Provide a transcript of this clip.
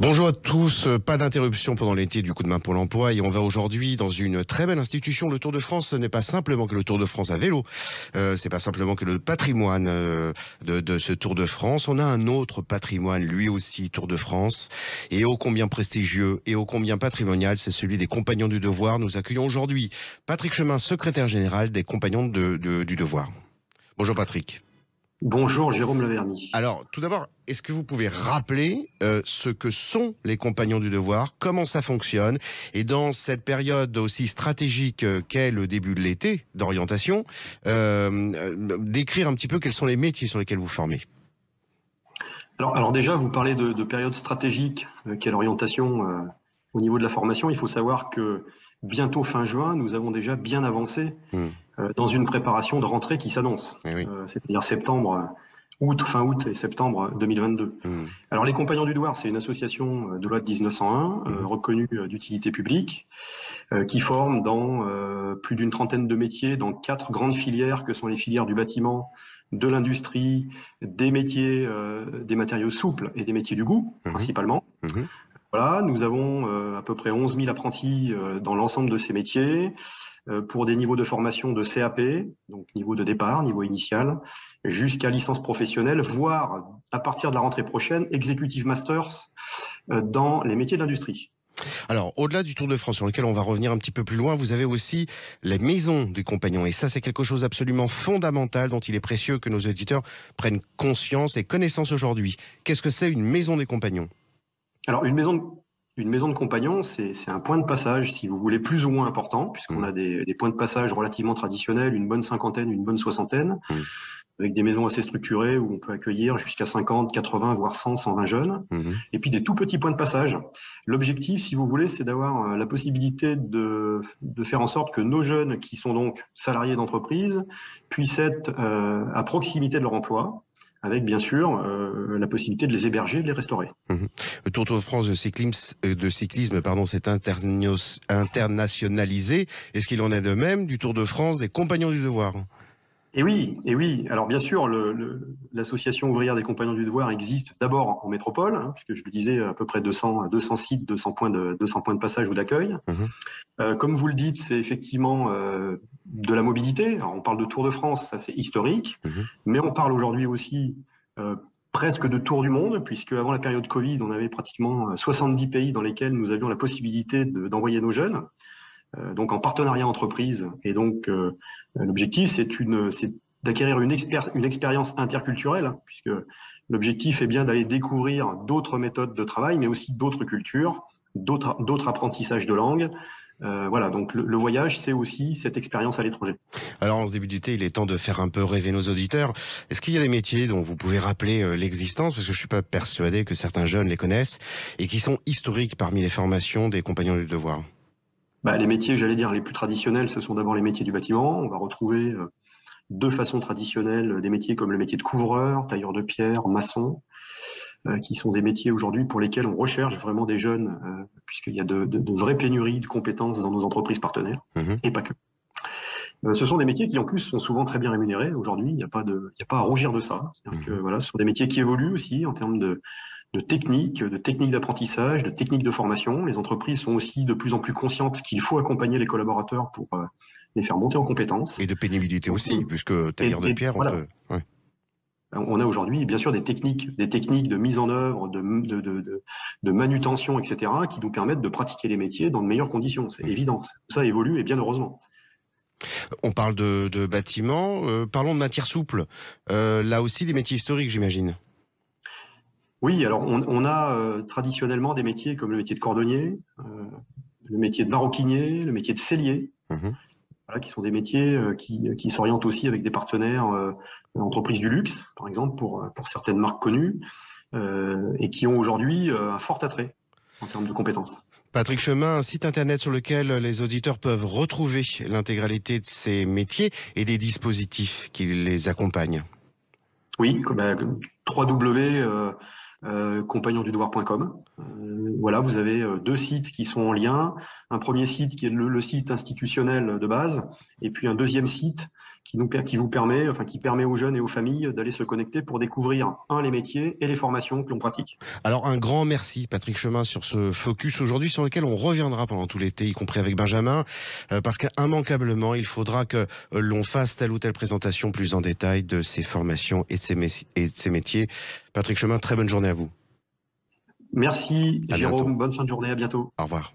Bonjour à tous, pas d'interruption pendant l'été du coup de main pour l'emploi et on va aujourd'hui dans une très belle institution. Le Tour de France, ce n'est pas simplement que le Tour de France à vélo, c'est pas simplement que le patrimoine de ce Tour de France. On a un autre patrimoine, lui aussi Tour de France, et ô combien prestigieux et ô combien patrimonial, c'est celui des Compagnons du Devoir. Nous accueillons aujourd'hui Patrick Chemin, secrétaire général des Compagnons du Devoir. Bonjour Patrick. Bonjour Jérôme Laverny. Alors, tout d'abord, est-ce que vous pouvez rappeler ce que sont les Compagnons du Devoir, comment ça fonctionne, et dans cette période aussi stratégique qu'est le début de l'été, d'orientation, décrire un petit peu quels sont les métiers sur lesquels vous formez. Alors déjà, vous parlez de période stratégique qu'est l'orientation au niveau de la formation. Il faut savoir que bientôt fin juin, nous avons déjà bien avancé dans une préparation de rentrée qui s'annonce, Oui. c'est-à-dire fin août et septembre 2022. Alors les Compagnons du Devoir, c'est une association de loi de 1901, reconnue d'utilité publique, qui forme dans plus d'une trentaine de métiers, dans 4 grandes filières que sont les filières du bâtiment, de l'industrie, des métiers, des matériaux souples et des métiers du goût, principalement. Voilà, nous avons à peu près 11 000 apprentis dans l'ensemble de ces métiers, pour des niveaux de formation de CAP, donc niveau de départ, niveau initial, jusqu'à licence professionnelle, voire à partir de la rentrée prochaine, Executive Masters dans les métiers de l'industrie. Alors, au-delà du Tour de France, sur lequel on va revenir un petit peu plus loin, vous avez aussi les maisons des compagnons. Et ça, c'est quelque chose d'absolument fondamental dont il est précieux que nos auditeurs prennent conscience et connaissance aujourd'hui. Qu'est-ce que c'est une maison des compagnons ? Alors, une maison de compagnons, c'est un point de passage, si vous voulez, plus ou moins important, puisqu'on a des points de passage relativement traditionnels, une bonne cinquantaine, une bonne soixantaine, avec des maisons assez structurées où on peut accueillir jusqu'à 50, 80, voire 100, 120 jeunes, et puis des tout petits points de passage. L'objectif, si vous voulez, c'est d'avoir la possibilité de faire en sorte que nos jeunes, qui sont donc salariés d'entreprise, puissent être à proximité de leur emploi, avec bien sûr la possibilité de les héberger, de les restaurer. Le Tour de France de cyclisme, s'est internationalisé. Est-ce qu'il en est de même du Tour de France des Compagnons du Devoir ? Et oui. Alors bien sûr, l'association ouvrière des Compagnons du Devoir existe d'abord en métropole, puisque je le disais, à peu près 200 sites, 200 points de passage ou d'accueil. Comme vous le dites, c'est effectivement de la mobilité. Alors, on parle de Tour de France, ça c'est historique, mais on parle aujourd'hui aussi presque de tour du monde, puisque avant la période Covid, on avait pratiquement 70 pays dans lesquels nous avions la possibilité d'envoyer nos jeunes. Donc en partenariat entreprise, et donc l'objectif c'est d'acquérir une expérience interculturelle, puisque l'objectif est bien d'aller découvrir d'autres méthodes de travail, mais aussi d'autres cultures, d'autres apprentissages de langue. Voilà, donc le voyage, c'est aussi cette expérience à l'étranger. Alors en ce début d'été, il est temps de faire un peu rêver nos auditeurs. Est-ce qu'il y a des métiers dont vous pouvez rappeler l'existence, parce que je suis pas persuadé que certains jeunes les connaissent, et qui sont historiques parmi les formations des Compagnons du Devoir ? Les métiers, j'allais dire, les plus traditionnels, ce sont d'abord les métiers du bâtiment. On va retrouver de façon traditionnelle des métiers comme le métier de couvreur, tailleur de pierre, maçon, qui sont des métiers aujourd'hui pour lesquels on recherche vraiment des jeunes, puisqu'il y a de vraies pénuries de compétences dans nos entreprises partenaires, et pas que. Ce sont des métiers qui en plus sont souvent très bien rémunérés. Aujourd'hui, il n'y a pas à rougir de ça. C'est-à-dire que, voilà, ce sont des métiers qui évoluent aussi en termes de techniques d'apprentissage, de techniques de formation. Les entreprises sont aussi de plus en plus conscientes qu'il faut accompagner les collaborateurs pour les faire monter en compétences. Et de pénibilité aussi, puisque tailleur de pierre, voilà. on peut... Ouais. On a aujourd'hui, bien sûr, des techniques de mise en œuvre, de manutention, etc., qui nous permettent de pratiquer les métiers dans de meilleures conditions. C'est évident. Ça évolue, et bien heureusement. On parle de bâtiments, parlons de matières souples. Là aussi, des métiers historiques, j'imagine. Oui, alors on a traditionnellement des métiers comme le métier de cordonnier, le métier de maroquinier, le métier de sellier, voilà, qui sont des métiers qui s'orientent aussi avec des partenaires, entreprises du luxe, par exemple, pour certaines marques connues, et qui ont aujourd'hui un fort attrait en termes de compétences. Patrick Chemin, un site internet sur lequel les auditeurs peuvent retrouver l'intégralité de ces métiers et des dispositifs qui les accompagnent. Oui, www.compagnondudevoir.com. Voilà, vous avez 2 sites qui sont en lien. Un premier site qui est le site institutionnel de base, et puis un deuxième site qui permet aux jeunes et aux familles d'aller se connecter pour découvrir, les métiers et les formations que l'on pratique. Alors un grand merci Patrick Chemin sur ce focus aujourd'hui sur lequel on reviendra pendant tout l'été, y compris avec Benjamin, parce qu'immanquablement il faudra que l'on fasse telle ou telle présentation plus en détail de ces formations et de ces métiers. Patrick Chemin, très bonne journée à vous. Merci À Jérôme, bientôt. bonne fin de journée, à bientôt. Au revoir.